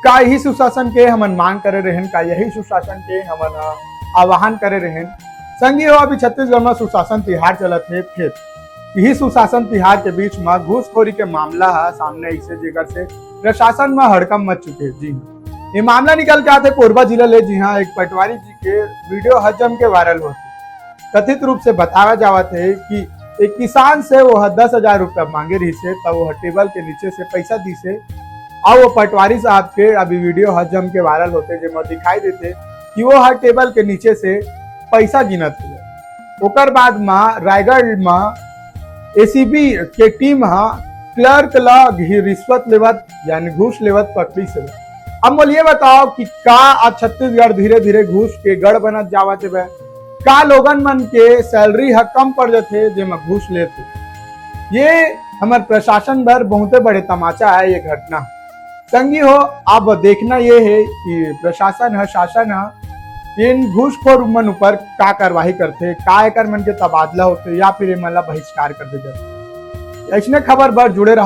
का यही सुशासन के हमन मांग करे रहन, का यही सुशासन के हमन आह्वान करे रहन। संगी हो अभी छत्तीसगढ़ में सुशासन तिहार चलत है, फिर यही सुशासन तिहार के बीच में घूसखोरी के मामला है सामने ऐसे जेकर से प्रशासन में हड़कम मच चुके। जी हाँ, ये मामला निकल के आते कोरबा जिला ले। जी हाँ, एक पटवारी जी के वीडियो हजम के वायरल होते। कथित रूप से बताया जावत है कि एक किसान से वो 10,000 रुपया मांगे रही से, तब वो टेबल के नीचे से पैसा दी से, और वो पटवारी साहब के अभी वीडियो हजम के वायरल होते जिसमें दिखाई देते कि वो हर टेबल के नीचे से पैसा गिनत हुए। ओकर बाद में रायगढ़ में एसीबी के टीम क्लर्क ला रिश्वत लेवत यानी घूस लेवत पकड़ी से। अब बोलिए बताओ कि का आज छत्तीसगढ़ धीरे धीरे घूस के गढ़ बनत जावत है, का लोगन मन के सैलरी कम पड़ जाते जेमा घूस लेते। ये हमारे प्रशासन भर बहुत बड़े तमाचा है ये घटना। संगी हो अब देखना ये है कि प्रशासन है, शासन है, इन घूसखोर मन ऊपर का कार्रवाई करते, का एकर मन के तबादला होते या फिर ये मतलब बहिष्कार कर दे जाते। ऐसने खबर पर जुड़े रहो।